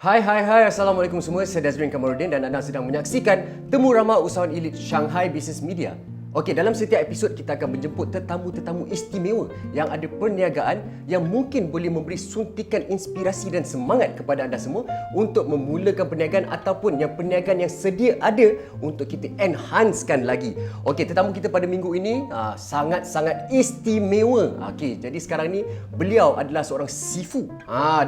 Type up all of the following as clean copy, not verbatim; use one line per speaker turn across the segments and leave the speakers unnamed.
Hai, Assalamualaikum semua. Saya Dazrin Kamarudin dan anda sedang menyaksikan Temu Ramah Usahawan Elit Shanghai Business Media. Okey, dalam setiap episod kita akan menjemput tetamu-tetamu istimewa yang ada perniagaan yang mungkin boleh memberi suntikan inspirasi dan semangat kepada anda semua untuk memulakan perniagaan ataupun yang perniagaan yang sedia ada untuk kita enhancekan lagi. Okey, tetamu kita pada minggu ini sangat-sangat istimewa. Okey, jadi sekarang ni beliau adalah seorang sifu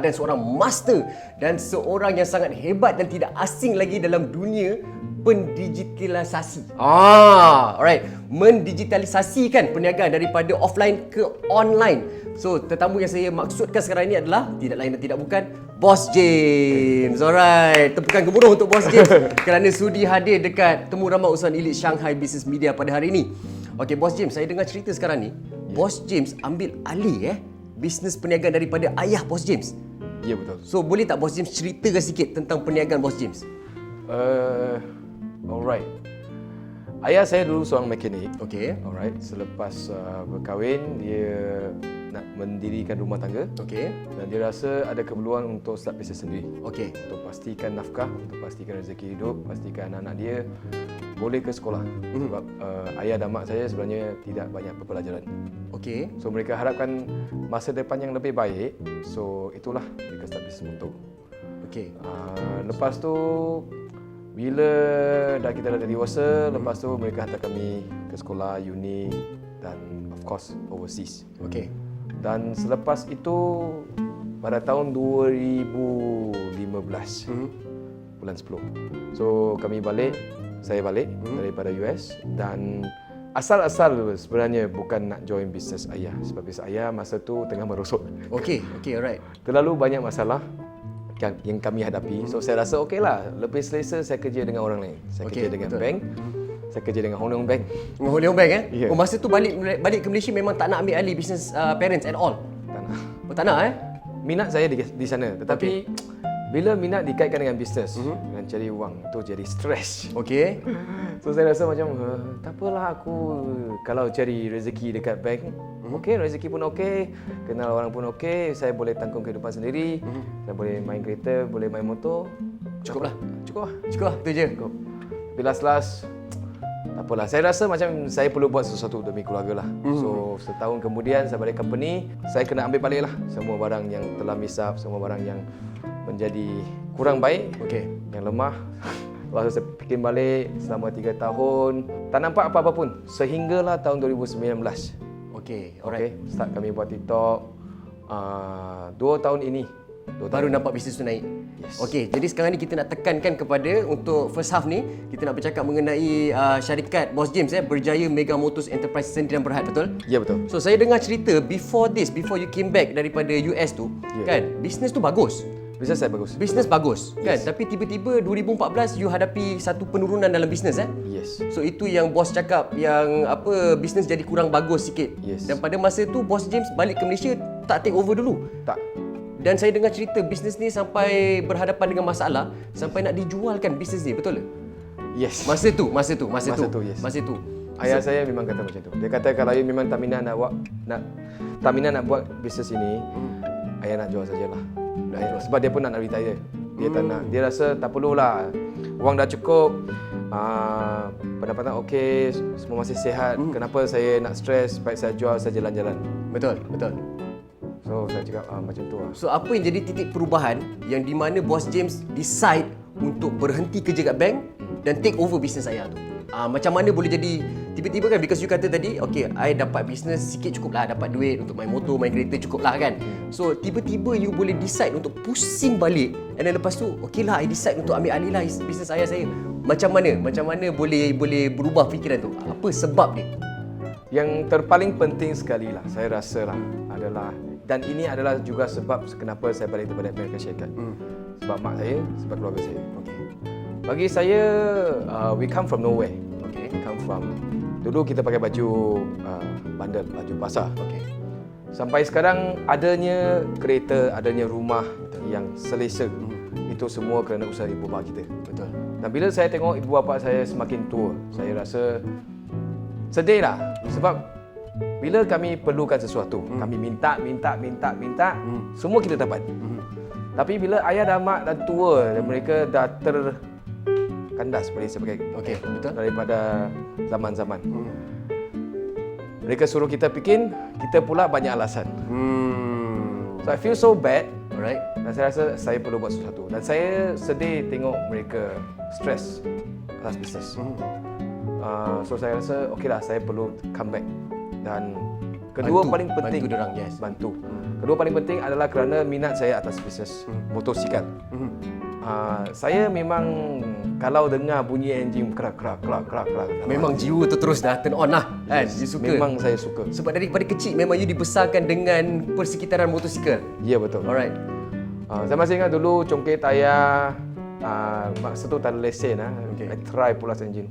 dan seorang master dan seorang yang sangat hebat dan tidak asing lagi dalam dunia pendigitalisasi. Alright. Mendigitalisasikan perniagaan daripada offline ke online. So, tetamu yang saya maksudkan sekarang ini adalah tidak lain dan tidak bukan Boss James. Alright. Tepukan gemuruh untuk Boss James kerana sudi hadir dekat Temu Ramah Usahawan Elit Shanghai Business Media pada hari ini. Okey, Boss James, saya dengar cerita sekarang ni, Boss James ambil alih bisnes perniagaan daripada ayah Boss James.
Ya, betul.
So, boleh tak Boss James ceritakan sikit tentang perniagaan Boss James?
Alright. Ayah saya dulu seorang mekanik.
Okey.
Alright. Selepas berkahwin, dia nak mendirikan rumah tangga.
Okey.
Dan dia rasa ada keperluan untuk start bisnes sendiri.
Okey.
Untuk pastikan nafkah, untuk pastikan rezeki hidup, pastikan anak-anak dia boleh ke sekolah. Sebab ayah dan mak saya sebenarnya tidak banyak berpelajaran.
Okey.
So mereka harapkan masa depan yang lebih baik. So itulah mereka start bisnes motor.
Okey.
Lepas tu bila kita dah dewasa, lepas tu mereka hantar kami ke sekolah, uni dan of course overseas.
Okey.
Dan selepas itu pada tahun 2015 bulan 10. So saya balik daripada US dan asal-asal sebenarnya bukan nak join bisnes ayah sebab bisnes ayah masa tu tengah merosot.
Okey, alright.
Terlalu banyak masalah yang kami hadapi. So saya rasa okeylah, lebih selesa saya kerja dengan orang lain. Saya kerja dengan bank. Saya kerja dengan Hong Leong Bank.
Hong Leong Bank
Yeah.
Oh, masa tu balik ke Malaysia memang tak nak ambil alih business parents at all.
Tak nak.
Oh, tak nak
Minat saya di sana, tetapi bila minat dikaitkan dengan bisnes, dengan cari wang, tu jadi stres.
Okey.
So saya rasa macam tak apalah aku kalau cari rezeki dekat bank, okey, rezeki pun okey, kenal orang pun okey, saya boleh tanggung kehidupan sendiri, saya boleh main kereta, boleh main motor.
Cukup lah, tu je.
Cukup. Tapi last tak apalah. Saya rasa macam saya perlu buat sesuatu demi keluarga lah. So setahun kemudian saya balik company, saya kena ambil balik lah semua barang yang telah miss up, semua barang yang menjadi kurang baik, yang lemah. Lepas tu saya fikir balik selama 3 tahun, tak nampak apa-apa pun sehinggalah tahun 2019.
Okey, alright.
Start kami buat TikTok. 2 tahun ini
Baru nampak bisnes tu naik.
Yes.
Okey, jadi sekarang ni kita nak tekankan kepada untuk first half ni, kita nak bercakap mengenai syarikat Boss James Berjaya Mega Motors Enterprise Sdn Bhd, betul?
Ya, betul.
So saya dengar cerita before you came back daripada US tu, kan, bisnes tu bagus.
Bisnes saya bagus.
Bisnes bagus, kan? Tapi tiba-tiba 2014 you hadapi satu penurunan dalam bisnes
Yes.
So itu yang bos cakap yang bisnes jadi kurang bagus sikit.
Yes.
Dan pada masa tu Boss James balik ke Malaysia tak take over dulu.
Tak.
Dan saya dengar cerita bisnes ni sampai berhadapan dengan masalah sampai nak dijualkan bisnes ni, betul ke?
Yes.
Masa tu.
Yes.
Masa tu.
Ayah saya memang kata macam tu. Dia kata kalau you memang tak minat nak buat bisnes ini, ayah nak jual sajalah. Sebab dia pun nak retire. Dia tak nak. Dia rasa tak perlulah. Wang dah cukup. Pendapatan okey, semua masih sihat. Kenapa saya nak stres? Baik saya jual, saya jalan-jalan.
Betul.
So saya cakap macam tu lah.
So apa yang jadi titik perubahan yang di mana Boss James decide untuk berhenti kerja kat bank dan take over bisnes saya tu? Macam mana boleh jadi tiba-tiba kan, because you kata tadi, okay, I dapat bisnes sikit cukup lah, dapat duit untuk main motor, main kereta cukup lah kan. So tiba-tiba you boleh decide untuk pusing balik, and then lepas tu, okay lah, I decide untuk ambil alih lah bisnes ayah saya. Macam mana boleh berubah fikiran tu? Apa sebab dia?
Yang terpaling penting sekali lah, saya rasa lah, adalah, dan ini adalah juga sebab kenapa saya balik daripada Amerika Syarikat. Sebab mak saya, sebab keluarga saya. Bagi saya, we come from nowhere. We come from, dulu kita pakai baju bandel, baju basah. Sampai sekarang adanya kereta, adanya rumah yang selesa. Itu semua kerana usaha ibu bapa kita.
Betul.
Dan bila saya tengok ibu bapa saya semakin tua, saya rasa sedih lah. Sebab bila kami perlukan sesuatu, kami minta, semua kita dapat. Tapi bila ayah dan mak dah tua dan mereka dah terkandas sebagai
Okey, betul.
daripada zaman-zaman. Mereka suruh kita bikin, kita pula banyak alasan. So I feel so bad.
Alright.
Dan saya rasa saya perlu buat sesuatu. Dan saya sedih tengok mereka stres atas bisnes. So saya rasa okeylah, saya perlu come back. Dan kedua paling penting,
bantu dorang, yes.
bantu. Kedua paling penting adalah kerana minat saya atas bisnes motosikal. Saya memang kalau dengar bunyi enjin kerak,
Memang jiwa tu terus dah turn on lah kan. You suka.
memang saya suka.
Sebab daripada kecil memang you dibesarkan dengan persekitaran motosikal.
Ya, betul.
Alright.
Saya masih ingat dulu congkit ayah masa tu tak ada lesen
Okay.
I try pula engine.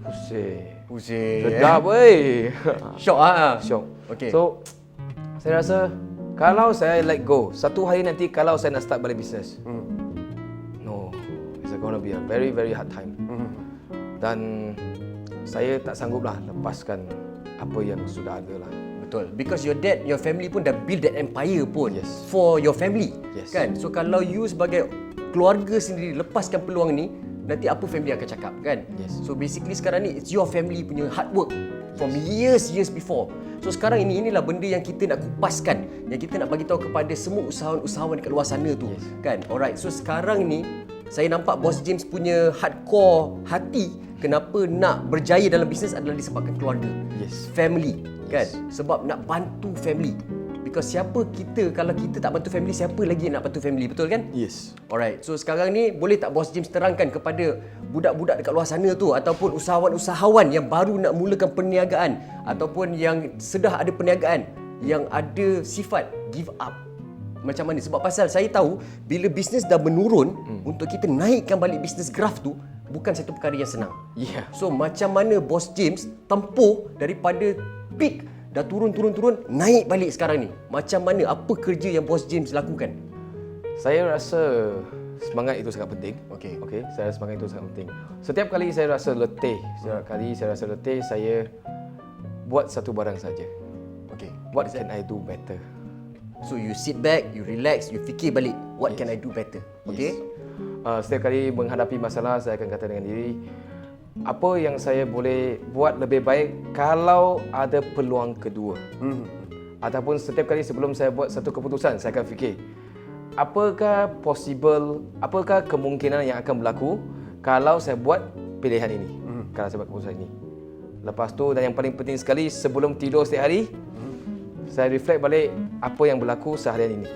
Pusing.
Sedap weh.
Syok ah.
Syok.
Okay.
So saya rasa kalau saya let go, satu hari nanti kalau saya nak start balik bisnes, no, it's gonna be a very very hard time. Dan saya tak sanggup lah lepaskan apa yang sudah ada lah.
Betul. Because your dad, your family pun dah build that empire pun
Yes.
for your family.
Yes.
Kan? So kalau you sebagai keluarga sendiri lepaskan peluang ni, nanti apa family akan cakap kan?
Yes.
So basically sekarang ni it's your family punya hard work from years before. So sekarang inilah benda yang kita nak kupaskan, yang kita nak bagi tahu kepada semua usahawan-usahawan dekat luar sana tu.
Yes.
Kan? Alright. So sekarang ni saya nampak Boss James punya hardcore hati kenapa nak berjaya dalam bisnes adalah disebabkan keluarga.
Yes.
Family, kan? Sebab nak bantu family. Because siapa kita kalau kita tak bantu family, siapa lagi nak bantu family, betul kan?
Yes.
Alright. So sekarang ni boleh tak Boss James terangkan kepada budak-budak dekat luar sana tu ataupun usahawan-usahawan yang baru nak mulakan perniagaan ataupun yang sudah ada perniagaan yang ada sifat give up. Macam mana? Sebab pasal saya tahu bila bisnes dah menurun, untuk kita naikkan balik bisnes graf tu bukan satu perkara yang senang.
Yeah.
So macam mana Boss James tempuh daripada peak dah turun naik balik sekarang ni? Macam mana, apa kerja yang Boss James lakukan?
Saya rasa semangat itu sangat penting.
Okey.
Saya rasa semangat itu sangat penting. Setiap kali saya rasa letih, saya buat satu barang saja.
Okay.
What can I do better?
So you sit back, you relax, you fikir balik, what can I do better? Okay?
Setiap kali menghadapi masalah, saya akan kata dengan diri, apa yang saya boleh buat lebih baik kalau ada peluang kedua. Ataupun setiap kali sebelum saya buat satu keputusan, saya akan fikir, apakah kemungkinan yang akan berlaku kalau saya buat pilihan ini, kalau saya buat keputusan ini. Lepas tu, dan yang paling penting sekali, sebelum tidur setiap hari, saya reflect balik apa yang berlaku seharian ini.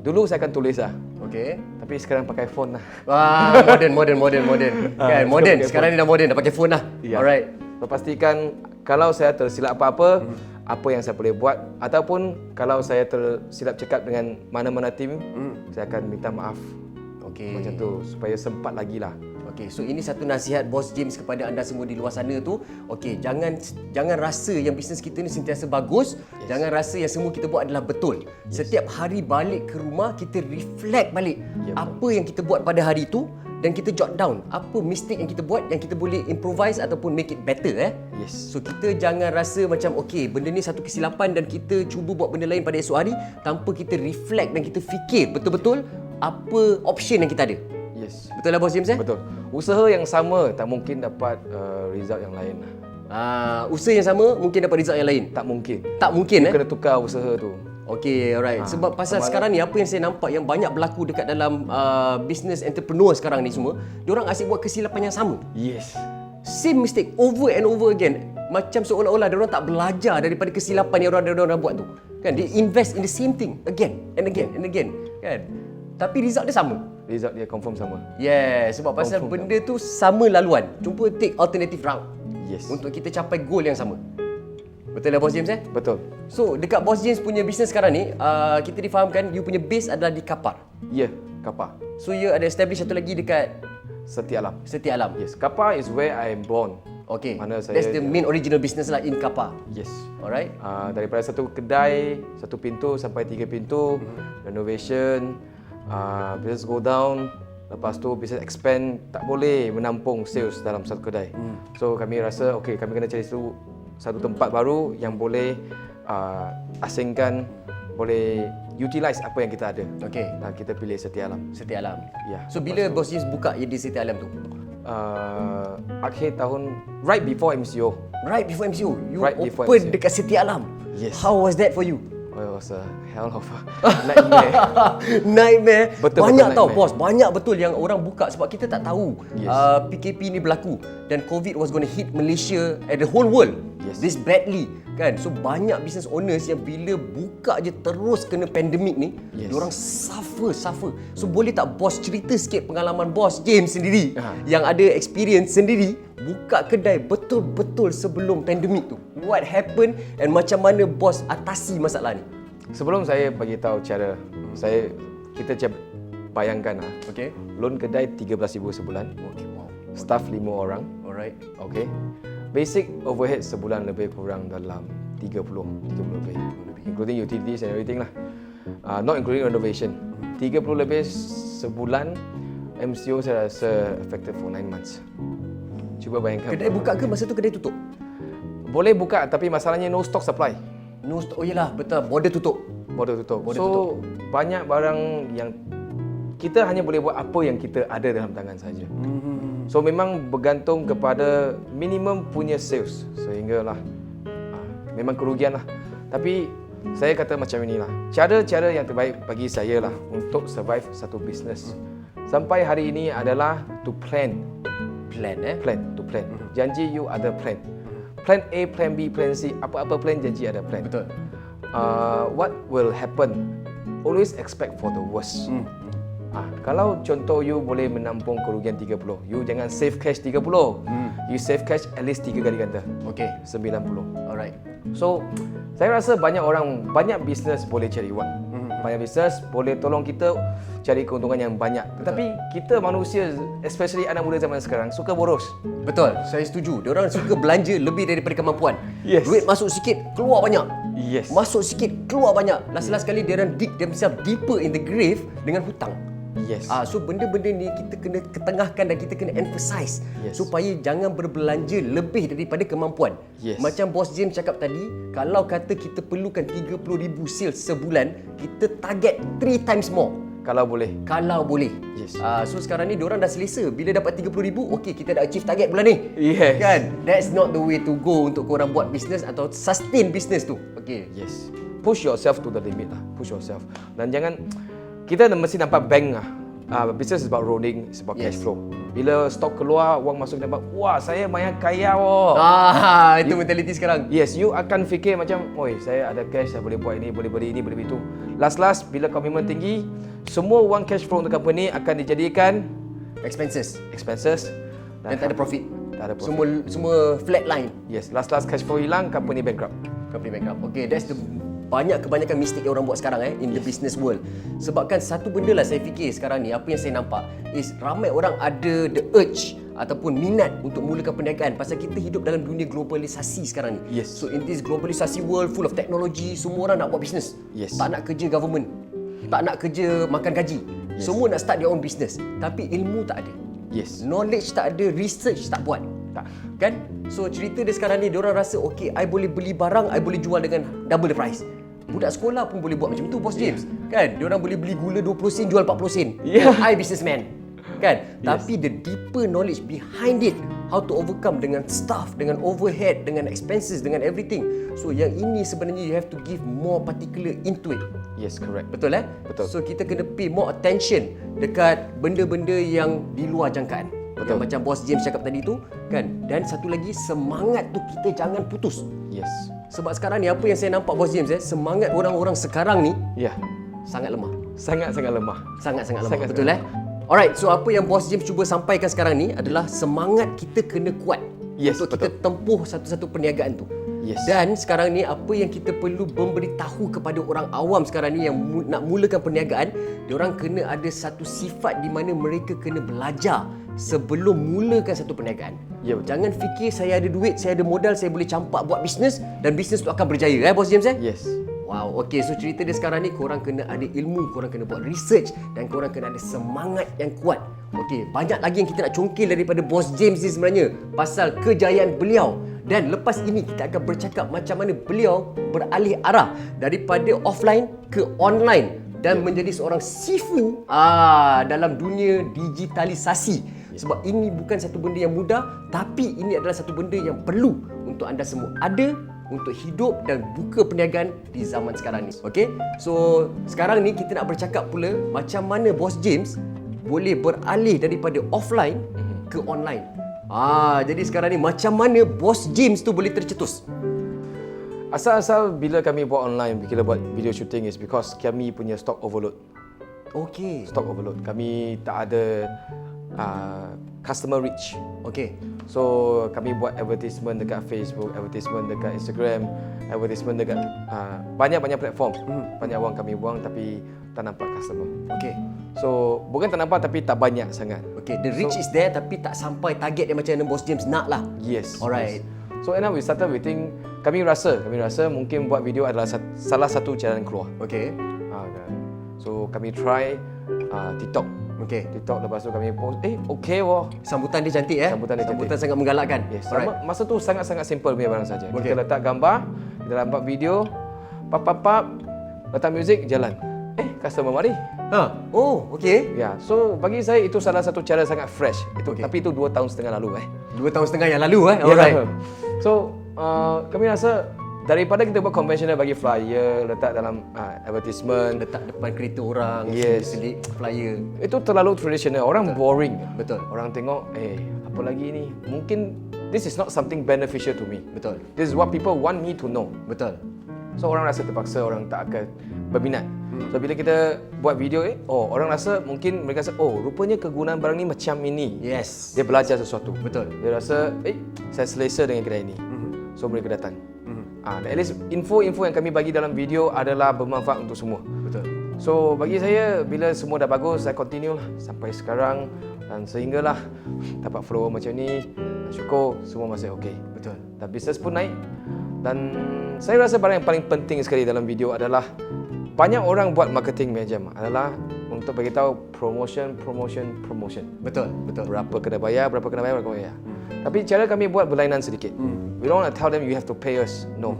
Dulu saya akan tulis lah.
Okay.
Tapi sekarang pakai phone lah.
Wah, modern. Kan, modern. Sekarang ni dah modern, dah pakai phone lah.
Ya.
Alright.
So, pastikan kalau saya tersilap apa-apa, apa yang saya boleh buat, ataupun kalau saya tersilap cakap dengan mana-mana tim, saya akan minta maaf.
Okay.
Macam tu, supaya sempat lagi lah.
Okey, so ini satu nasihat Boss James kepada anda semua di luar sana tu. Okey, jangan rasa yang bisnes kita ni sentiasa bagus, jangan rasa yang semua kita buat adalah betul. Setiap hari balik ke rumah, kita reflect balik apa yang kita buat pada hari tu dan kita jot down apa mistake yang kita buat yang kita boleh improvise ataupun make it better
Yes.
So kita jangan rasa macam okey, benda ni satu kesilapan dan kita cuba buat benda lain pada esok hari tanpa kita reflect dan kita fikir betul-betul apa option yang kita ada.
Yes.
Betul lah Boss James
Betul. Usaha yang sama tak mungkin dapat result yang lain.
Usaha yang sama mungkin dapat result yang lain.
Tak mungkin.
Tak mungkin
Kena tukar usaha tu.
Okey, alright. Sebab pasal sekarang ni apa yang saya nampak yang banyak berlaku dekat dalam business entrepreneur sekarang ni semua, diorang asyik buat kesilapan yang sama.
Yes.
Same mistake over and over again. Macam seolah-olah diorang tak belajar daripada kesilapan yang diorang buat tu. Kan, they invest in the same thing again and again and again, kan? Tapi result dia sama.
Result dia confirm sama.
Yeah, sebab pasal benda tu sama laluan. Cuba take alternative route.
Yes.
Untuk kita capai goal yang sama. Betul lah Boss James
Betul.
So, dekat Boss James punya bisnes sekarang ni, kita difahamkan you punya base adalah di Kapar.
Ya, Kapar.
So, you ada establish satu lagi dekat
Setia Alam.
Setia Alam.
Yes, Kapar is where I am born.
Okay.
Mana saya,
That's the main original business lah in Kapar.
Yes.
Alright.
Daripada satu kedai, satu pintu sampai 3 pintu, renovation, business go down, lepas tu business expand, tak boleh menampung sales dalam satu kedai. So kami rasa okay, kami kena cari satu tempat baru yang boleh asingkan, boleh utilize apa yang kita ada.
Okay.
Dan kita pilih Setia Alam.
Setia Alam.
Ya.
So bila Boss James buka di Setia Alam tu?
Akhir tahun, right before MCO.
Right before MCO, you
Right before
open
MCO.
dekat Setia Alam.
Yes.
How was that for you?
Oh, it was a hell of a nightmare.
Nightmare.
Betul,
Banyak
betul
tau
nightmare.
bos, banyak betul yang orang buka sebab kita tak tahu
Yes.
PKP ni berlaku dan COVID was going to hit Malaysia and the whole world
Yes.
this badly kan. So banyak business owners yang bila buka je terus kena pandemik ni,
Yes.
diorang suffer. So boleh tak bos cerita sikit pengalaman bos James sendiri yang ada experience sendiri buka kedai betul-betul sebelum pandemik tu. What happened and macam mana bos atasi masalah ni?
Sebelum saya bagi tahu cara kita bayangkan
Okay.
loan kedai 13,000 sebulan.
Okay, wow.
Staff 5 orang.
Alright.
Okay. Basic overhead sebulan lebih kurang dalam 30 lebih. Including utilities and everything lah. Not including renovation. 30 lebih sebulan. MCO saya rasa affected for 9 months. Cuba bayangkan.
Kedai buka ke masa tu kedai tutup?
Boleh buka tapi masalahnya no stock supply.
No stock. Oh yelah, betul. Border tutup.
Border tutup.
Border
So
tutup.
banyak barang yang kita hanya boleh buat apa yang kita ada dalam tangan saja. So memang bergantung kepada minimum punya sales sehinggalah memang kerugian lah. Tapi saya kata macam inilah. Cara-cara yang terbaik bagi saya lah untuk survive satu business sampai hari ini adalah to plan.
Plan
To plan. Janji you ada plan. Plan A, plan B, plan C. Apa-apa plan janji ada plan.
Betul.
What will happen? Always expect for the worst. Kalau contoh you boleh menampung kerugian 30, you jangan save cash 30. You save cash at least 3 kali ganda.
Okay.
90.
Alright.
So, saya rasa banyak business boleh cari wang. Banyak business boleh tolong kita cari keuntungan yang banyak. Tetapi kita manusia, especially anak muda zaman sekarang, suka boros.
Betul. Saya setuju. Diorang suka belanja lebih daripada kemampuan.
Yes.
Duit masuk sikit, keluar banyak.
Yes.
Masuk sikit, keluar banyak. Last kali diorang dig themselves deeper in the grave dengan hutang.
Yes.
So benda-benda ni kita kena ketengahkan dan kita kena emphasize
Yes.
supaya jangan berbelanja lebih daripada kemampuan.
Yes.
Macam Bos James cakap tadi, kalau kata kita perlukan 30,000 sales sebulan, kita target 3 times more.
Kalau boleh.
Kalau boleh.
Yes.
So sekarang ni diorang dah selesa. Bila dapat 30,000, okey kita dah achieve target bulan ni.
Yes.
Kan? That's not the way to go untuk korang buat business atau sustain business tu. Okey.
Yes. Push yourself to the limit lah. Push yourself. Dan jangan, kita mesti nampak bank lah. Business is about rolling, it's about cash
Yes.
flow. Bila stok keluar, wang masuk nampak, wah saya banyak kaya wah.
Itu mentality sekarang.
Yes, you akan fikir macam, oi saya ada cash, saya boleh buat ini, boleh beli ini, boleh beli itu. Last, bila komitmen tinggi, semua wang cash flow untuk company akan dijadikan
Expenses. Dan tak ada profit.
Tak ada profit.
Semua flat line.
Yes, last cash flow hilang, company bankrupt.
Company bankrupt. Okay, that's the kebanyakan mistake yang orang buat sekarang in the business world. Sebabkan satu benda lah saya fikir sekarang ni, apa yang saya nampak is ramai orang ada the urge ataupun minat untuk mulakan perniagaan pasal kita hidup dalam dunia globalisasi sekarang ni.
Yes.
So in this globalisasi world full of technology, semua orang nak buat business.
Yes.
Tak nak kerja government. Tak nak kerja makan gaji.
Yes.
Semua nak start their own business. Tapi ilmu tak ada.
Yes.
Knowledge tak ada, research tak buat.
Tak.
Kan? So cerita dia sekarang ni, diorang rasa okay, I boleh beli barang, I boleh jual dengan double the price. Budak sekolah pun boleh buat macam tu, Bos James. Kan? Diorang boleh beli gula 20 sen, jual 40 sen.
Yeah.
I businessman. Kan?
Yes.
Tapi the deeper knowledge behind it, how to overcome dengan staff, dengan overhead, dengan expenses, dengan everything. So yang ini sebenarnya you have to give more particular into it.
Yes, correct.
Betul
Betul.
So kita kena pay more attention dekat benda-benda yang di luar jangkaan.
Betul.
Yang macam Bos James cakap tadi tu, kan? Dan satu lagi, semangat tu kita jangan putus.
Yes.
Sebab sekarang ni apa yang saya nampak Bos James, semangat orang-orang sekarang ni
Ya.
sangat lemah.
Sangat-sangat lemah.
Sangat-sangat lemah.
Sangat
Betul Alright, so apa yang Bos James cuba sampaikan sekarang ni adalah semangat kita kena kuat.
Yes,
untuk kita tempuh satu-satu perniagaan tu.
Yes.
Dan sekarang ni apa yang kita perlu memberitahu kepada orang awam sekarang ni yang nak mulakan perniagaan, diorang kena ada satu sifat di mana mereka kena belajar sebelum mulakan satu perniagaan.
Ya, betul.
Jangan fikir saya ada duit, saya ada modal, saya boleh campak buat bisnes dan bisnes tu akan berjaya. Bos James
Yes.
Wow, okay. So cerita dia sekarang ni, korang kena ada ilmu, korang kena buat research dan korang kena ada semangat yang kuat. Okay, banyak lagi yang kita nak congkil daripada Bos James ni sebenarnya pasal kejayaan beliau Dan lepas ini kita akan bercakap macam mana beliau beralih arah daripada offline ke online dan menjadi seorang sifu dalam dunia digitalisasi. Sebab ini bukan satu benda yang mudah, tapi ini adalah satu benda yang perlu untuk anda semua ada untuk hidup dan buka perniagaan di zaman sekarang ni. Okey? So, sekarang ni kita nak bercakap pula macam mana Boss James boleh beralih daripada offline ke online. Jadi sekarang ni macam mana Boss James tu boleh tercetus?
Asal-asal bila kami buat online, bila buat video shooting is because kami punya stock overload.
Okey.
Stock overload. Kami tak ada customer reach.
Okey.
So kami buat advertisement dekat Facebook, advertisement dekat Instagram, advertisement dekat banyak-banyak platform. Banyak wang kami buang tapi tak nampak customer.
Okey.
So bukan tak nampak tapi tak banyak sangat.
Okay, the reach is there tapi tak sampai target yang macam mana Boss James nak lah.
Yes.
Alright.
Yes. So and now we started with kami rasa mungkin buat video adalah salah satu jalan keluar.
Okay.
So kami try TikTok.
Okay.
TikTok lepas tu kami post, okay wah.
Sambutan dia cantik
Sambutan dia cantik.
sangat menggalakkan.
Yes.
Alright.
Masa tu sangat-sangat simple punya barang saja.
Okay.
Kita letak gambar, kita letak video, pap, letak muzik, jalan. Customer mari.
Oh, okay.
Ya, so bagi saya itu salah satu cara sangat fresh. Tapi itu 2 tahun setengah lalu
2 tahun setengah yang lalu Alright.
So, kami rasa daripada kita buat konvensional bagi flyer, letak dalam advertisement,
Letak depan kereta orang,
Yes.
selit flyer.
itu terlalu tradisional. Orang boring.
Betul.
Orang tengok, apa lagi ni? Mungkin this is not something beneficial to me.
Betul.
This is what people want me to know.
Betul.
So orang rasa terpaksa, orang tak akan berminat. So bila kita buat video orang rasa mungkin mereka rasa rupanya kegunaan barang ni macam ini.
Yes.
Dia belajar sesuatu.
Betul.
Dia rasa saya selesa dengan kedai ini. So mereka datang. At least info-info yang kami bagi dalam video adalah bermanfaat untuk semua.
Betul.
So bagi saya bila semua dah bagus, saya continue lah sampai sekarang dan sehinggalah dapat follower macam ni. Syukur semua masih okey.
Betul.
Dan bisnes pun naik. Dan saya rasa barang yang paling penting sekali dalam video adalah banyak orang buat marketing macam adalah untuk bagi tahu promotion.
Betul.
Berapa kena bayar. Tapi cara kami buat berlainan sedikit. We don't want to tell them you have to pay us. No.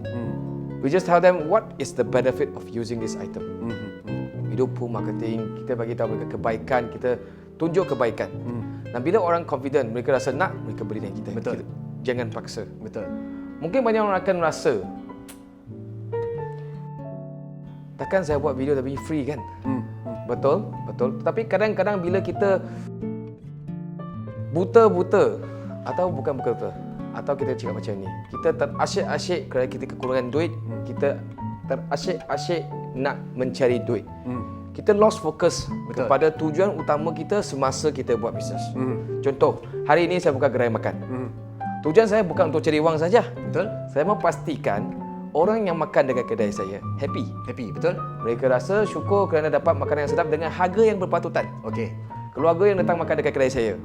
We just tell them what is the benefit of using this item. We do pull marketing, kita bagi tahu mereka kebaikan, kita tunjuk kebaikan. Dan bila orang confident, mereka rasa nak, mereka beli dengan kita.
Betul.
Jangan paksa.
Betul.
Mungkin banyak orang akan rasa takkan saya buat video tapi free kan? Betul. Tapi kadang-kadang bila kita buta-buta atau bukan buta atau kita cakap macam ni, kita terasyik-asyik kerana kita kekurangan duit, kita terasyik-asyik nak mencari duit. Kita lost focus kepada tujuan utama kita semasa kita buat bisnes. Contoh, hari ini saya buka gerai makan. Tujuan saya bukan untuk cari wang saja.
Betul.
Saya mahu pastikan orang yang makan dekat kedai saya happy.
Betul.
Mereka rasa syukur kerana dapat makanan yang sedap dengan harga yang berpatutan.
Okey.
Keluarga yang datang makan dekat kedai saya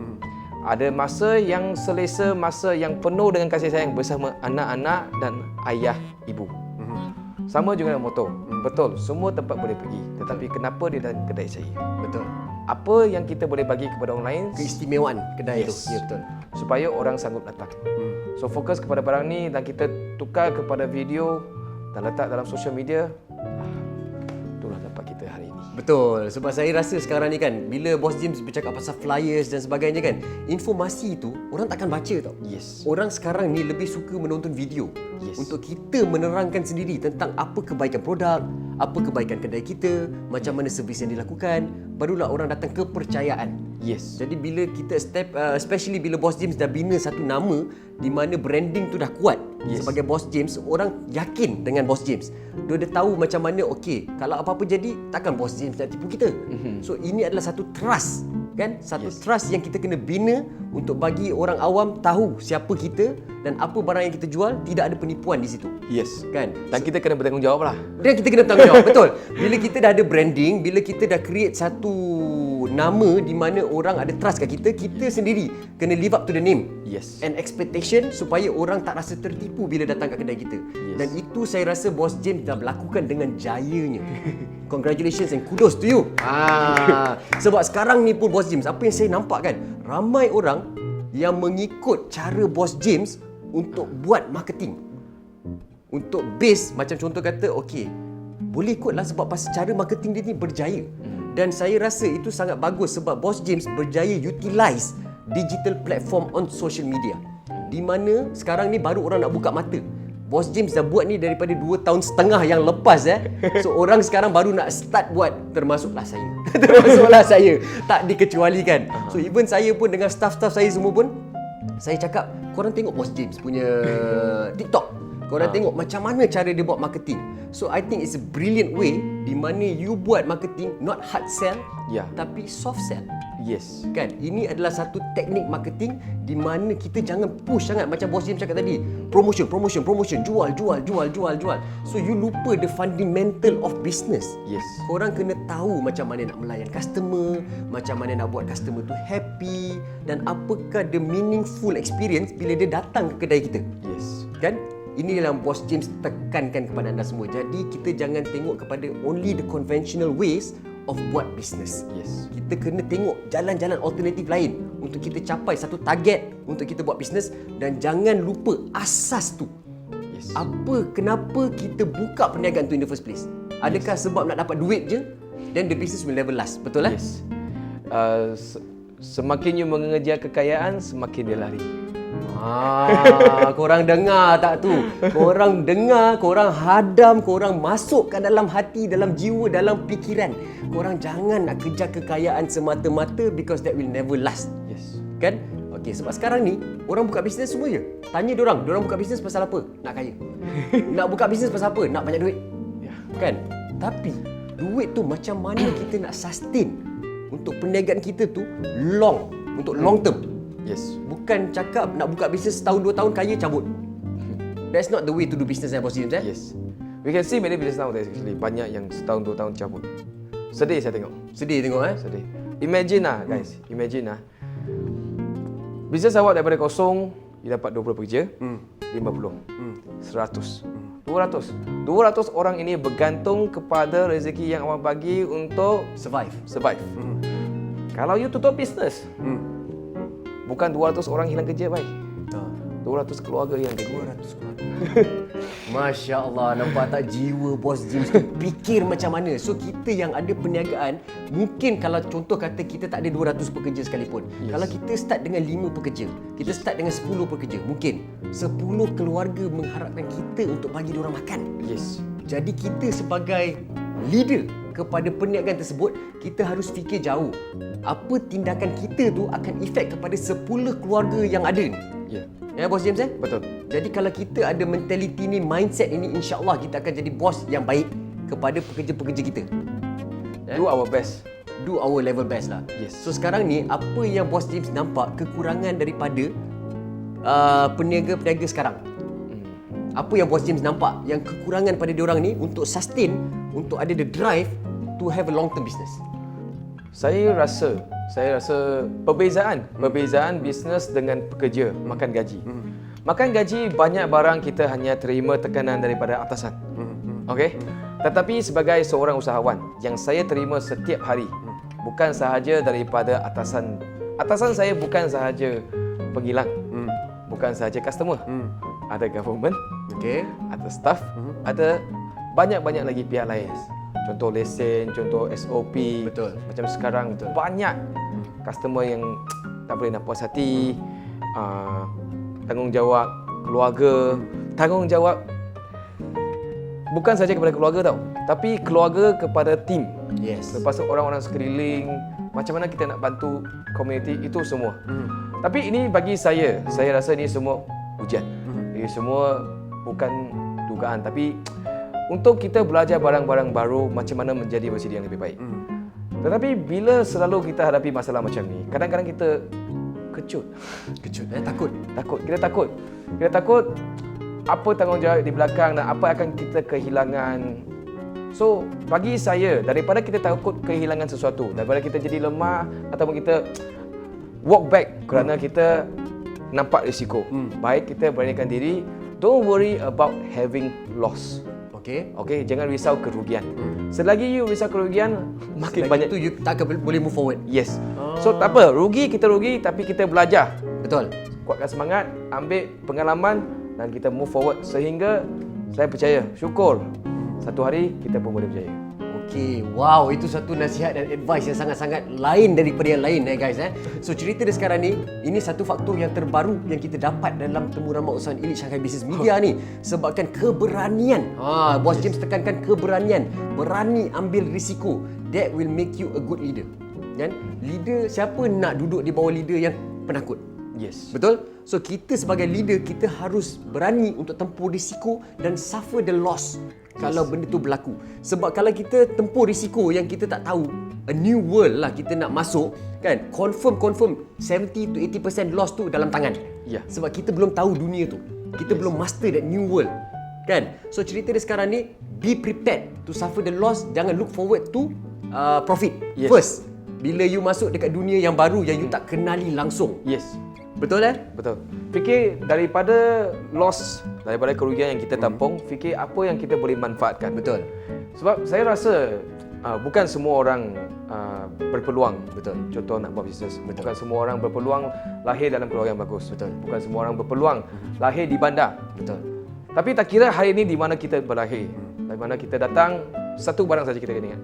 ada masa yang selesa, masa yang penuh dengan kasih sayang bersama anak-anak dan ayah ibu. Sama juga dengan motor. Betul, semua tempat boleh pergi. Tetapi kenapa dia datang kedai saya?
Betul.
Apa yang kita boleh bagi kepada orang lain?
Keistimewaan kedai
Yes.
tu. Ya, betul.
Supaya orang sanggup datang. So fokus kepada barang ni dan kita tukar kepada video dan letak dalam social media. Itulah dapat kita hari ini.
Betul, sebab saya rasa sekarang ni kan, bila Boss James bercakap pasal flyers dan sebagainya kan, informasi tu orang takkan baca tau.
Yes.
Orang sekarang ni lebih suka menonton video.
Yes.
Untuk kita menerangkan sendiri tentang apa kebaikan produk, apa kebaikan kedai kita, macam mana servis yang dilakukan, barulah orang datang kepercayaan.
Yes.
Jadi bila kita especially bila Boss James dah bina satu nama di mana branding tu dah kuat.
Yes.
Sebagai Boss James, orang yakin dengan Boss James. Dia tahu macam mana, okey, kalau apa-apa jadi, takkan Boss James nak tipu kita. So ini adalah satu trust, kan? Satu trust yang kita kena bina untuk bagi orang awam tahu siapa kita dan apa barang yang kita jual, tidak ada penipuan di situ.
Yes.
Kan?
Dan kita kena bertanggungjawab lah.
Dan kita kena bertanggungjawab. Betul. Bila kita dah ada branding, bila kita dah create satu nama di mana orang ada trust kat kita, kita sendiri kena live up to the name.
Yes.
And expectation supaya orang tak rasa tertipu bila datang kat kedai kita.
Yes.
Dan itu saya rasa Boss James dah melakukan dengan jayanya. Congratulations and kudos to you. Sebab sekarang ni pun Boss James, apa yang saya nampak kan, ramai orang yang mengikut cara Boss James untuk buat marketing. Untuk base, macam contoh kata, okey, boleh ikutlah sebab pasal cara marketing dia ni berjaya. Dan saya rasa itu sangat bagus sebab Boss James berjaya utilize digital platform on social media. Di mana sekarang ni baru orang nak buka mata. Boss James dah buat ni daripada 2 tahun setengah yang lepas So orang sekarang baru nak start buat, termasuklah saya. Termasuklah saya. Tak dikecualikan. So even saya pun dengan staff-staff saya semua pun, saya cakap, korang tengok Boss James punya TikTok. Korang tengok macam mana cara dia buat marketing. So I think it's a brilliant way di mana you buat marketing not hard sell, tapi soft sell.
Yes.
Kan? Ini adalah satu teknik marketing di mana kita jangan push sangat macam Boss James cakap tadi. Promotion, jual. So you lupa the fundamental of business.
Yes.
Korang kena tahu macam mana nak melayan customer, macam mana nak buat customer tu happy, dan apakah the meaningful experience bila dia datang ke kedai kita.
Yes.
Kan? Ini yang Boss James tekankan kepada anda semua. Jadi kita jangan tengok kepada only the conventional ways of buat business.
Yes.
Kita kena tengok jalan-jalan alternatif lain untuk kita capai satu target untuk kita buat business, dan jangan lupa asas tu.
Yes.
Kenapa kita buka perniagaan tu in the first place? Adakah sebab nak dapat duit je? Then the business will never last. Betul lah?
Yes. Semakin you mengejar kekayaan, semakin dia lari.
Korang dengar tak tu? Korang dengar, korang hadam, korang masukkan dalam hati, dalam jiwa, dalam fikiran. Korang jangan nak kejar kekayaan semata-mata because that will never last.
Yes.
Kan? Okey, sebab sekarang ni orang buka bisnes semua je. Tanya diorang buka bisnes pasal apa? Nak kaya. Nak buka bisnes pasal apa? Nak banyak duit. Kan? Tapi duit tu macam mana kita nak sustain untuk perniagaan kita tu untuk long term.
Yes.
Bukan cakap nak buka bisnes setahun 2 tahun kaya cabut. That's not the way to do business, Boss James.
Yes. We can see many business now actually banyak yang setahun 2 tahun cabut. Sedih saya tengok.
Sedih tengok
Sedih. Imagine guys, imagine bisnes awak daripada kosong, you dapat 20 pekerja, 50, 100, 200 orang ini bergantung kepada rezeki yang awak bagi untuk
survive.
Kalau you tutup bisnes, bukan 200 orang hilang kerja, baik. 200 keluarga yang kerja.
200 keluarga. Masya Allah, nampak tak jiwa Boss James tu fikir macam mana. So kita yang ada perniagaan, mungkin kalau contoh kata kita tak ada 200 pekerja sekalipun. Yes. Kalau kita start dengan 5 pekerja, kita start dengan 10 pekerja, mungkin 10 keluarga mengharapkan kita untuk bagi diorang makan.
Yes.
Jadi kita sebagai leader kepada perniagaan tersebut, kita harus fikir jauh. Apa tindakan kita tu akan efek kepada 10 keluarga yang ada ni. Ya, Boss James
Betul.
Jadi kalau kita ada mentaliti ni, mindset ini, insya-Allah kita akan jadi bos yang baik kepada pekerja-pekerja kita.
Do our best.
Do our level best lah.
Yes.
So sekarang ni, apa yang Boss James nampak kekurangan daripada peniaga-peniaga sekarang? Apa yang Boss James nampak yang kekurangan pada diorang ni untuk sustain, untuk ada the drive to have a long term business?
Saya rasa perbezaan bisnes dengan pekerja makan gaji. Makan gaji, banyak barang kita hanya terima tekanan daripada atasan. Okey? Tetapi sebagai seorang usahawan yang saya terima setiap hari, bukan sahaja daripada atasan. Atasan saya bukan sahaja penghilang, bukan sahaja customer. Ada government, ada staff, ada banyak-banyak lagi pihak lain. Contoh lesen, contoh SOP.
Betul.
Macam sekarang banyak customer yang tak boleh nak puas hati. Tanggungjawab keluarga, tanggungjawab bukan saja kepada keluarga tau, tapi keluarga kepada tim.
Yes.
Lepas tu orang-orang sekeliling, macam mana kita nak bantu komuniti, itu semua. Tapi ini bagi saya rasa ini semua ujian. Ini semua bukan dugaan, tapi untuk kita belajar barang-barang baru, macam mana menjadi presiden yang lebih baik. Tetapi bila selalu kita hadapi masalah macam ni, kadang-kadang kita kecut. Takut. Kita takut apa tanggungjawab di belakang dan apa akan kita kehilangan. So, bagi saya, daripada kita takut kehilangan sesuatu, daripada kita jadi lemah ataupun kita walk back kerana kita nampak risiko, baik kita beranikan diri. Don't worry about having loss. Okay, jangan risau kerugian. Selagi you risau kerugian, makin banyak
tu you tak akan boleh move forward.
Yes. So tak apa, kita rugi tapi kita belajar.
Betul.
kuatkan semangat, ambil pengalaman dan kita move forward sehingga saya percaya, syukur satu hari kita pun boleh berjaya.
Okey, wow, itu satu nasihat dan advice yang sangat-sangat lain daripada yang lain guys. So cerita dia sekarang ni, ini satu faktor yang terbaru yang kita dapat dalam Temu Ramah Usahawan Elit Shanghai Business Media ni, sebabkan keberanian. Bos James tekankan keberanian, berani ambil risiko. That will make you a good leader. Kan? Leader, siapa nak duduk di bawah leader yang penakut?
Yes.
Betul? So kita sebagai leader, kita harus berani untuk tempuh risiko dan suffer the loss kalau benda tu berlaku. Sebab kalau kita tempuh risiko yang kita tak tahu, a new world lah kita nak masuk, kan? Confirm 70 to 80% loss tu dalam tangan.
Ya.
Sebab kita belum tahu dunia tu. Kita belum master that new world. Kan? So cerita dia sekarang ni, be prepared to suffer the loss, jangan look forward to profit.
Yes.
First, bila you masuk dekat dunia yang baru yang you tak kenali langsung.
Yes.
Betul
Betul. Fikir daripada loss, daripada kerugian yang kita tampung, fikir apa yang kita boleh manfaatkan.
Betul.
Sebab saya rasa bukan semua orang berpeluang.
Betul.
Contoh nak buat bisnes.
Betul.
Bukan semua orang berpeluang lahir dalam keluarga yang bagus.
Betul.
Bukan semua orang berpeluang lahir di bandar.
Betul.
Tapi tak kira hari ini di mana kita berlahir, dari mana kita datang, satu barang saja kita kena ingat.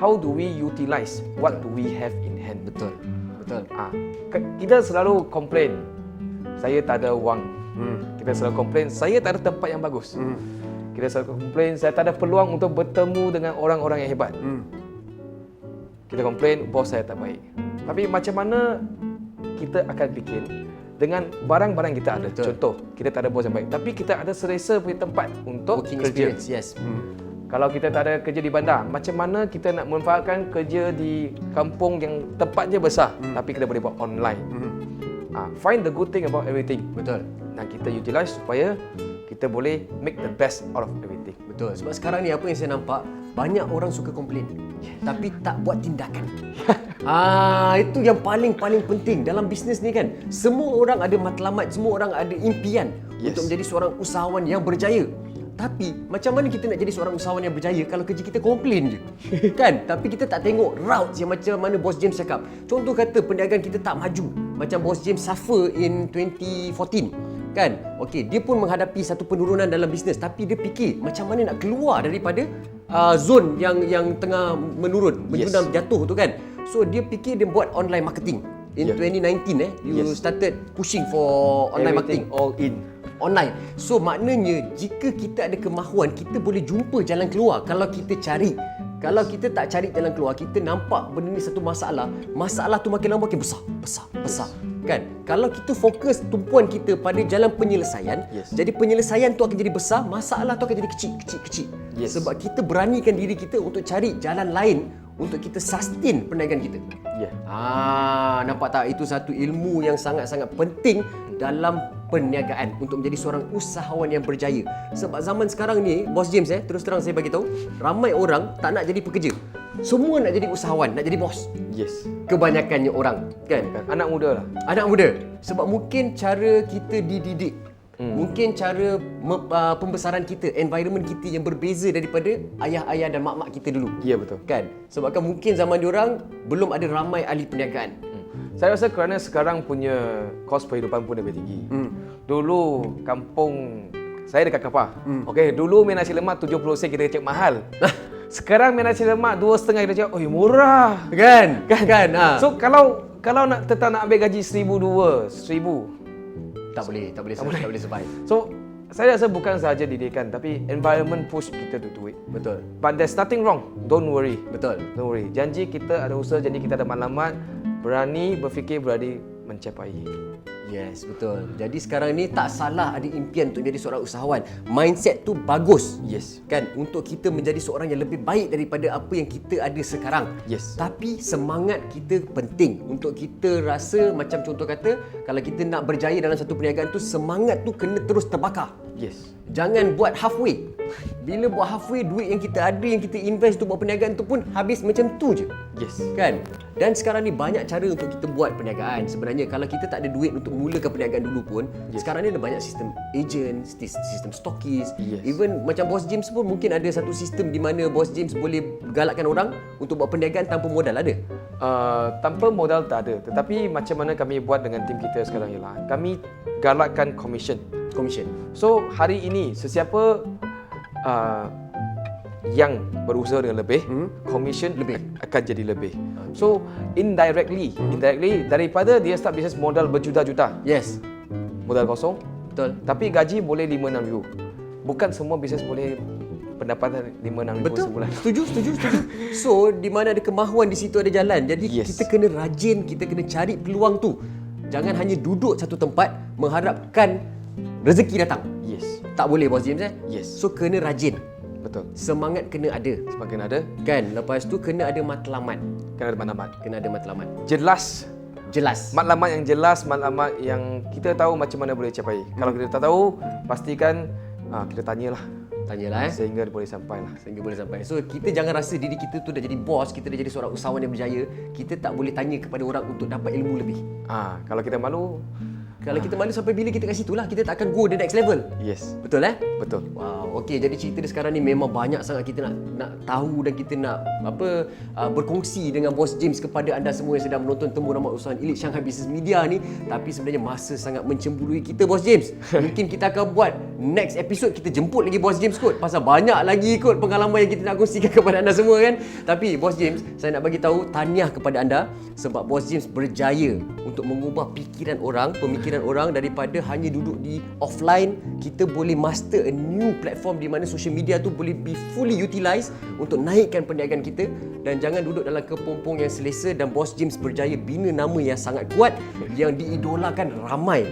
How do we utilize what do we have in hand?
Betul. Betul.
Kita selalu komplain, saya tak ada wang. Kita selalu komplain, saya tak ada tempat yang bagus. Kita selalu komplain, saya tak ada peluang untuk bertemu dengan orang-orang yang hebat. Kita komplain, bos saya tak baik. Tapi macam mana kita akan fikir dengan barang-barang yang kita ada?
Betul.
Contoh, kita tak ada bos yang baik, tapi kita ada selesa punya tempat untuk
Working
kerja.
experience, yes.
Kalau kita tak ada kerja di bandar, macam mana kita nak memanfaatkan kerja di kampung yang tempatnya besar, tapi kita boleh buat online. Find the good thing about everything.
Betul.
Dan kita utilize supaya kita boleh make the best out of everything.
Betul. Sebab sekarang ni apa yang saya nampak, banyak orang suka komplain, tapi tak buat tindakan. Itu yang paling penting dalam bisnes ni kan. Semua orang ada matlamat, semua orang ada impian untuk menjadi seorang usahawan yang berjaya. Tapi macam mana kita nak jadi seorang usahawan yang berjaya kalau kerja kita komplain je? Kan? Tapi kita tak tengok route yang macam mana Bos James cakap. Contoh kata perniagaan kita tak maju, macam Bos James suffer in 2014. Kan? Okey, dia pun menghadapi satu penurunan dalam bisnes, tapi dia fikir macam mana nak keluar daripada zone yang tengah menurun, menjunam jatuh tu kan. So dia fikir dia buat online marketing. In 2019 you started pushing for online
Everything
marketing.
all in.
Online. So maknanya jika kita ada kemahuan, kita boleh jumpa jalan keluar kalau kita cari. Kalau kita tak cari jalan keluar, kita nampak benda ni satu masalah, masalah tu makin lama makin besar. Kan? Kalau kita fokus tumpuan kita pada jalan penyelesaian, jadi penyelesaian tu akan jadi besar, masalah tu akan jadi kecil. Sebab kita beranikan diri kita untuk cari jalan lain untuk kita sustain perniagaan kita. Nampak tak? Itu satu ilmu yang sangat-sangat penting dalam perniagaan untuk menjadi seorang usahawan yang berjaya. Sebab zaman sekarang ni, Bos James terus terang saya bagi tahu, ramai orang tak nak jadi pekerja. Semua nak jadi usahawan, nak jadi bos. Kebanyakannya orang, kan?
Anak muda lah.
Anak muda. Sebab mungkin cara kita dididik, mungkin cara pembesaran kita, environment kita yang berbeza daripada ayah-ayah dan mak-mak kita dulu.
Ya, betul.
Kan? Sebabkan mungkin zaman diorang belum ada ramai ahli perniagaan.
Saya rasa kerana sekarang punya kos kehidupan pun lebih tinggi. Dulu kampung saya dekat Kapar. Okey, dulu main nasi lemak 70 sen kita cek mahal. Sekarang main nasi lemak 2,5 kita cek, murah.
Kan?
So kalau nak tetap nak ambil gaji 1,200, 1,000
tak boleh survive.
So saya rasa bukan sahaja didikan, tapi environment push kita to do it.
Betul.
But there's nothing wrong. Don't worry.
Betul.
Don't worry. Janji kita ada usaha, janji kita ada maklumat, berani berfikir, berani mencapai.
Yes, betul. Jadi sekarang ni tak salah ada impian untuk menjadi seorang usahawan. Mindset tu bagus. Kan? Untuk kita menjadi seorang yang lebih baik daripada apa yang kita ada sekarang. Tapi semangat kita penting. Untuk kita rasa macam contoh kata, kalau kita nak berjaya dalam satu perniagaan tu, semangat tu kena terus terbakar. Jangan buat halfway. Bila buat halfway, duit yang kita ada, yang kita invest tu buat perniagaan tu pun habis macam tu je.
Yes.
Kan? Dan sekarang ni banyak cara untuk kita buat perniagaan. Sebenarnya kalau kita tak ada duit untuk mulakan perniagaan dulu pun, sekarang ni ada banyak sistem agent, sistem stokis.
Yes.
Even macam Boss James pun mungkin ada satu sistem di mana Boss James boleh galakkan orang untuk buat perniagaan tanpa modal, ada?
Tanpa modal tak ada. Tetapi macam mana kami buat dengan tim kita sekarang ialah kami galakkan commission. So hari ini sesiapa yang berusaha dengan lebih, commission lebih akan jadi lebih. So indirectly daripada dia start bisnes modal berjuta-juta,
Yes.
modal kosong,
Betul.
tapi gaji boleh 5-6 ribu. Bukan semua bisnes boleh pendapatan 5-6 ribu
Betul.
sebulan.
Setuju. So, di mana ada kemahuan, di situ ada jalan. Jadi
Yes.
kita kena rajin, kita kena cari peluang tu. Jangan hanya duduk satu tempat mengharapkan rezeki datang.
Yes.
Tak boleh Boss James
Yes.
So kena rajin.
Betul.
Semangat kena ada.
Semakin ada,
Kan? Lepas tu kena ada matlamat.
kena ada maklumat.
Kena ada matlamat.
Jelas. Maklumat yang jelas, maklumat yang kita tahu macam mana boleh capai. Kalau kita tak tahu, pastikan kita tanyalah
Tanyalah
sehingga boleh sampailah.
sehingga boleh sampai. So kita jangan rasa diri kita tu dah jadi bos, kita dah jadi seorang usahawan yang berjaya. Kita tak boleh tanya kepada orang untuk dapat ilmu lebih.
Kalau kita malu,
Kalau kita malu sampai bila kita kat situ lah, kita tak akan go the next level.
yes,
Betul
betul.
Wow, okey, jadi cerita dia sekarang ni memang banyak sangat kita nak tahu dan kita nak berkongsi dengan Boss James kepada anda semua yang sedang menonton Temu Ramah Usahawan Elite Shanghai Business Media ni. Tapi sebenarnya masa sangat mencemburui kita, Boss James. Mungkin kita akan buat next episode, kita jemput lagi Boss James kot, pasal banyak lagi kot pengalaman yang kita nak kongsikan kepada anda semua kan. Tapi Boss James, saya nak bagi tahu tahniah kepada anda sebab Boss James berjaya untuk mengubah pemikiran orang daripada hanya duduk di offline. Kita boleh master a new platform di mana social media tu boleh be fully utilized untuk naikkan perniagaan kita. Dan jangan duduk dalam kepompong yang selesa. Dan Boss James berjaya bina nama yang sangat kuat yang diidolakan ramai.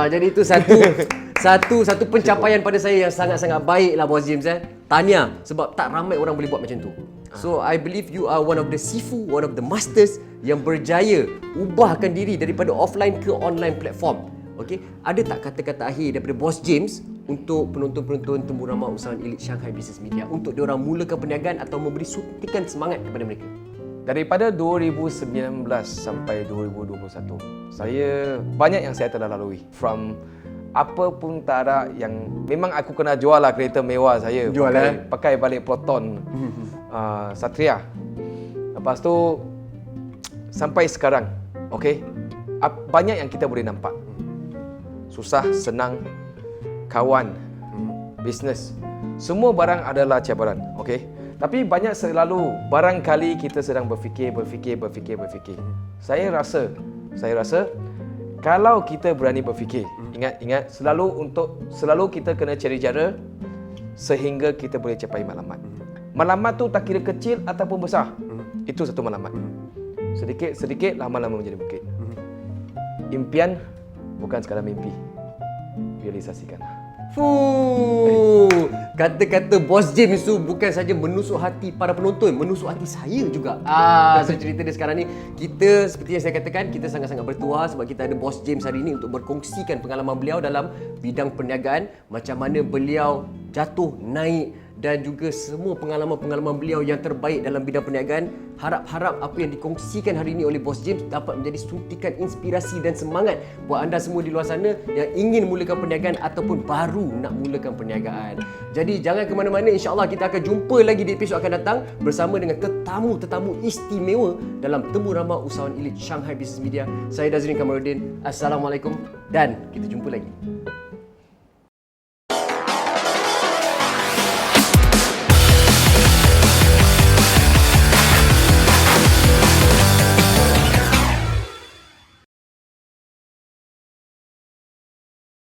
Jadi itu satu pencapaian pada saya yang sangat-sangat baik lah Boss James. Tahniah sebab tak ramai orang boleh buat macam tu. So I believe you are one of the sifu, one of the masters yang berjaya ubahkan diri daripada offline ke online platform. Okey, ada tak kata-kata akhir daripada Boss James untuk penonton-penonton Temu Ramah Usahawan Elite Shanghai Business Media untuk diorang mulakan perniagaan atau memberi suntikan semangat kepada mereka?
Daripada 2019 sampai 2021, saya banyak yang saya telah lalui. From apa pun tak ada yang memang aku kena jual lah kereta mewah saya. Pakai balik Proton Satria. Lepas tu sampai sekarang, okey, banyak yang kita boleh nampak. Susah, senang, kawan, bisnes, semua barang adalah cabaran, okey. Tapi banyak selalu barangkali kita sedang berfikir. Saya rasa kalau kita berani berfikir, ingat selalu kita kena cari cara sehingga kita boleh capai matlamat. Matlamat tu tak kira kecil ataupun besar. Itu satu matlamat. Sedikit lama-lama menjadi bukit. Impian bukan sekadar mimpi. Realisasikanlah.
Kata-kata Boss James tu bukan saja menusuk hati para penonton, menusuk hati saya juga. So cerita dia sekarang ni, kita seperti yang saya katakan, kita sangat-sangat bertuah sebab kita ada Boss James hari ini untuk berkongsikan pengalaman beliau dalam bidang perniagaan, macam mana beliau jatuh, naik dan juga semua pengalaman-pengalaman beliau yang terbaik dalam bidang perniagaan. Harap-harap apa yang dikongsikan hari ini oleh Boss James dapat menjadi suntikan inspirasi dan semangat buat anda semua di luar sana yang ingin mulakan perniagaan ataupun baru nak mulakan perniagaan. Jadi jangan ke mana-mana, insya-Allah kita akan jumpa lagi di episod akan datang bersama dengan tetamu-tetamu istimewa dalam Temu Ramah Usahawan Elite Shanghai Business Media. Saya Dazrin Kamaruddin. Assalamualaikum dan kita jumpa lagi.